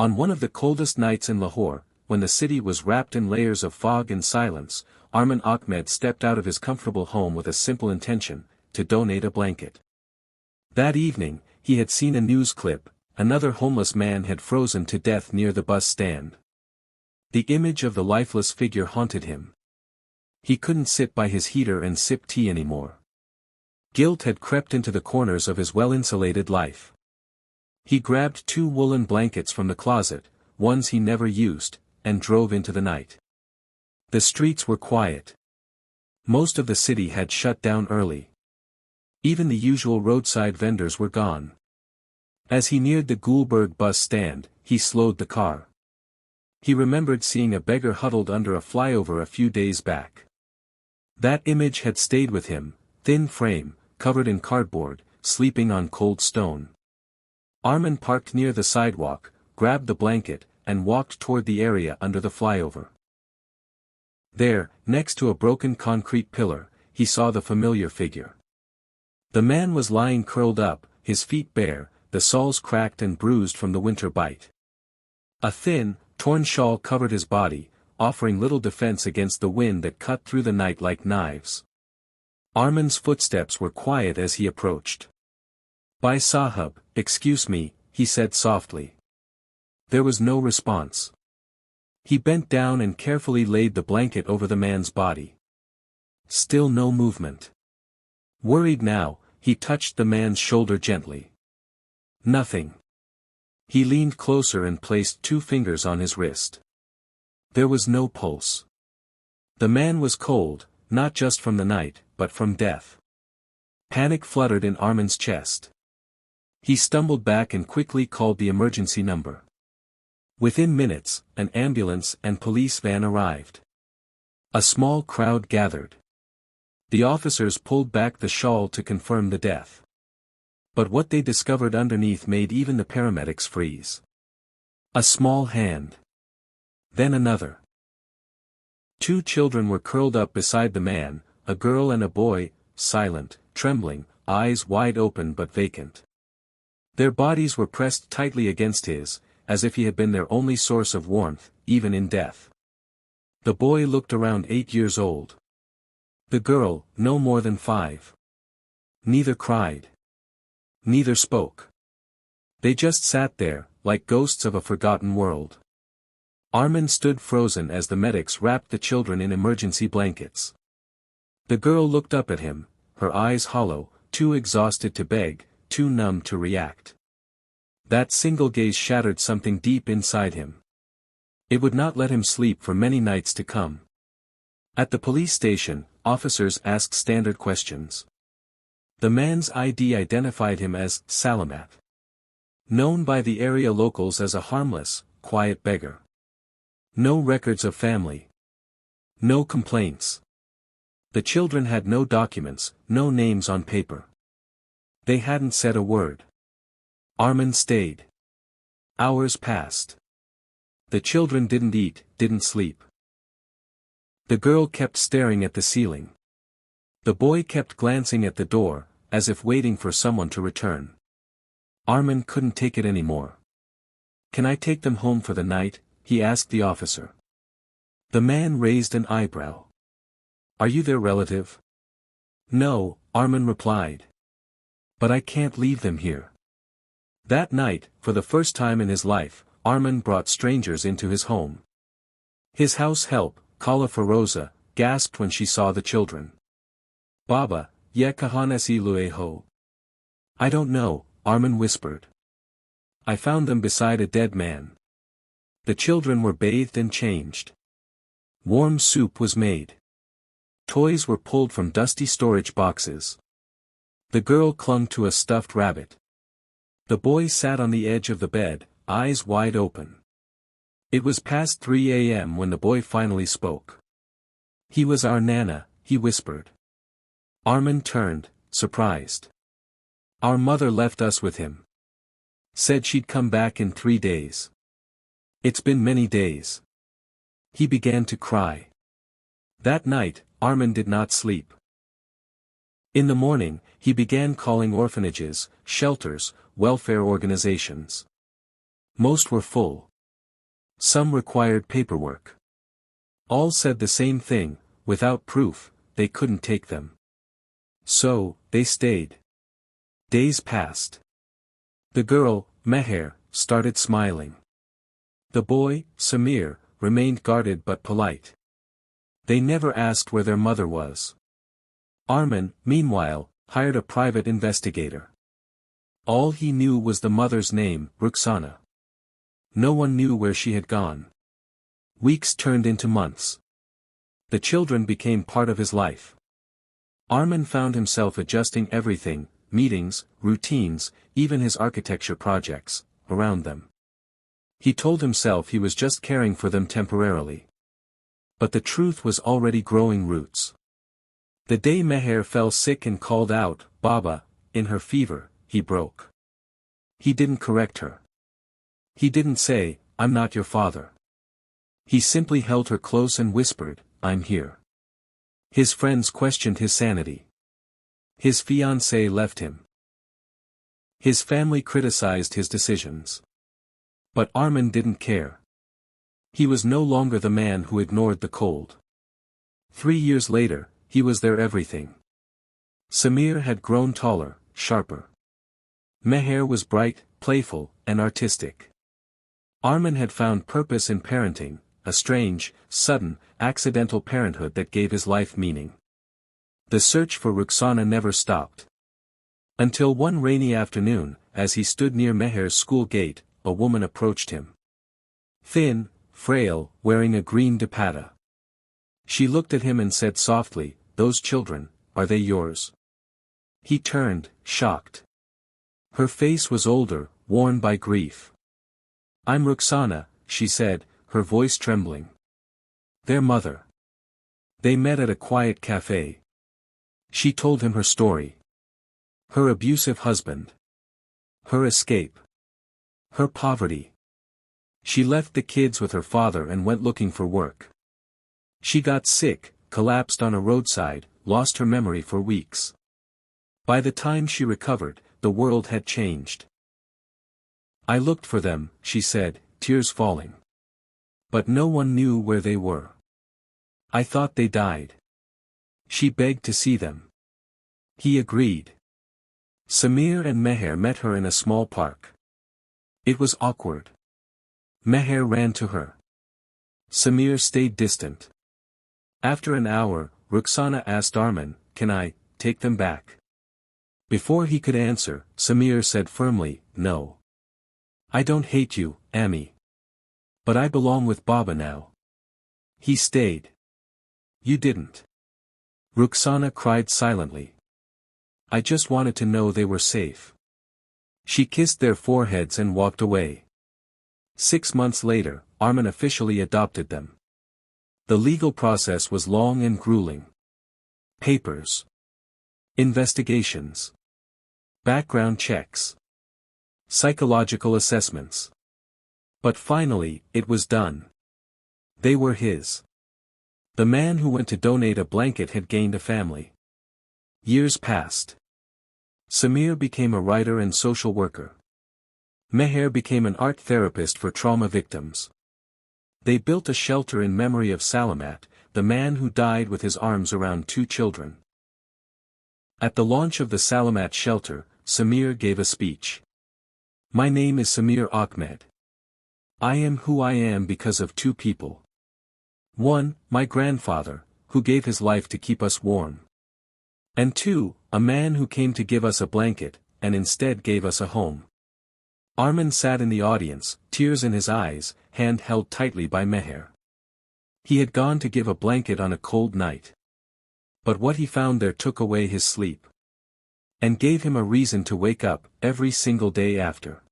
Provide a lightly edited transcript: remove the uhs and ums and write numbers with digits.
On one of the coldest nights in Lahore, when the city was wrapped in layers of fog and silence, Arman Ahmed stepped out of his comfortable home with a simple intention: to donate a blanket. That evening, he had seen a news clip: another homeless man had frozen to death near the bus stand. The image of the lifeless figure haunted him. He couldn't sit by his heater and sip tea anymore. Guilt had crept into the corners of his well-insulated life. He grabbed 2 woolen blankets from the closet, ones he never used, and drove into the night. The streets were quiet. Most of the city had shut down early. Even the usual roadside vendors were gone. As he neared the Gulberg bus stand, he slowed the car. He remembered seeing a beggar huddled under a flyover a few days back. That image had stayed with him: thin frame, covered in cardboard, sleeping on cold stone. Arman parked near the sidewalk, grabbed the blanket, and walked toward the area under the flyover. There, next to a broken concrete pillar, he saw the familiar figure. The man was lying curled up, his feet bare, the soles cracked and bruised from the winter bite. A thin, torn shawl covered his body, offering little defense against the wind that cut through the night like knives. Arman's footsteps were quiet as he approached. "Bhai Sahab, excuse me," he said softly. There was no response. He bent down and carefully laid the blanket over the man's body. Still no movement. Worried now, he touched the man's shoulder gently. Nothing. He leaned closer and placed 2 fingers on his wrist. There was no pulse. The man was cold, not just from the night, but from death. Panic fluttered in Arman's chest. He stumbled back and quickly called the emergency number. Within minutes, an ambulance and police van arrived. A small crowd gathered. The officers pulled back the shawl to confirm the death. But what they discovered underneath made even the paramedics freeze. A small hand. Then another. 2 children were curled up beside the man, a girl and a boy, silent, trembling, eyes wide open but vacant. Their bodies were pressed tightly against his, as if he had been their only source of warmth, even in death. The boy looked around 8 years old. The girl, no more than 5. Neither cried. Neither spoke. They just sat there, like ghosts of a forgotten world. Arman stood frozen as the medics wrapped the children in emergency blankets. The girl looked up at him, her eyes hollow, too exhausted to beg, too numb to react. That single gaze shattered something deep inside him. It would not let him sleep for many nights to come. At the police station, officers asked standard questions. The man's ID identified him as Salamat. Known by the area locals as a harmless, quiet beggar. No records of family. No complaints. The children had no documents, no names on paper. They hadn't said a word. Arman stayed. Hours passed. The children didn't eat, didn't sleep. The girl kept staring at the ceiling. The boy kept glancing at the door, as if waiting for someone to return. Arman couldn't take it anymore. "Can I take them home for the night?" he asked the officer. The man raised an eyebrow. "Are you their relative?" "No," Arman replied. "But I can't leave them here." That night, for the first time in his life, Arman brought strangers into his home. His house help, Kala Feroza, gasped when she saw the children. "Baba, ye kahan aisi lue ho?" "I don't know," Arman whispered. "I found them beside a dead man." The children were bathed and changed. Warm soup was made. Toys were pulled from dusty storage boxes. The girl clung to a stuffed rabbit. The boy sat on the edge of the bed, eyes wide open. It was past 3 a.m. when the boy finally spoke. "He was our Nana," he whispered. Arman turned, surprised. "Our mother left us with him. Said she'd come back in 3 days. It's been many days." He began to cry. That night, Arman did not sleep. In the morning, he began calling orphanages, shelters, welfare organizations. Most were full. Some required paperwork. All said the same thing: without proof, they couldn't take them. So, they stayed. Days passed. The girl, Meher, started smiling. The boy, Samir, remained guarded but polite. They never asked where their mother was. Armin, meanwhile, hired a private investigator. All he knew was the mother's name, Ruxana. No one knew where she had gone. Weeks turned into months. The children became part of his life. Armin found himself adjusting everything, meetings, routines, even his architecture projects, around them. He told himself he was just caring for them temporarily. But the truth was already growing roots. The day Meher fell sick and called out, "Baba," in her fever, he broke. He didn't correct her. He didn't say, "I'm not your father." He simply held her close and whispered, "I'm here." His friends questioned his sanity. His fiancée left him. His family criticized his decisions. But Armin didn't care. He was no longer the man who ignored the cold. 3 years later, he was their everything. Samir had grown taller, sharper. Meher was bright, playful, and artistic. Armin had found purpose in parenting, a strange, sudden, accidental parenthood that gave his life meaning. The search for Ruxana never stopped. Until one rainy afternoon, as he stood near Meher's school gate, a woman approached him. Thin, frail, wearing a green dupatta. She looked at him and said softly, "Those children, are they yours?" He turned, shocked. Her face was older, worn by grief. "I'm Ruxana," she said, her voice trembling. "Their mother." They met at a quiet cafe. She told him her story. Her abusive husband. Her escape. Her poverty. She left the kids with her father and went looking for work. She got sick, collapsed on a roadside, lost her memory for weeks. By the time she recovered, the world had changed. "I looked for them," she said, tears falling. "But no one knew where they were. I thought they died." She begged to see them. He agreed. Samir and Meher met her in a small park. It was awkward. Meher ran to her. Samir stayed distant. After an hour, Ruxana asked Armin, "Can I take them back?" Before he could answer, Samir said firmly, "No. I don't hate you, Ami. But I belong with Baba now." He stayed. "You didn't." Ruxana cried silently. "I just wanted to know they were safe." She kissed their foreheads and walked away. 6 months later, Armin officially adopted them. The legal process was long and grueling. Papers. Investigations. Background checks. Psychological assessments. But finally, it was done. They were his. The man who went to donate a blanket had gained a family. Years passed. Samir became a writer and social worker. Meher became an art therapist for trauma victims. They built a shelter in memory of Salamat, the man who died with his arms around 2 children. At the launch of the Salamat shelter, Samir gave a speech. "My name is Samir Ahmed. I am who I am because of 2 people. 1, my grandfather, who gave his life to keep us warm. And 2, a man who came to give us a blanket, and instead gave us a home." Armin sat in the audience, tears in his eyes, hand held tightly by Meher. He had gone to give a blanket on a cold night. But what he found there took away his sleep. And gave him a reason to wake up, every single day after.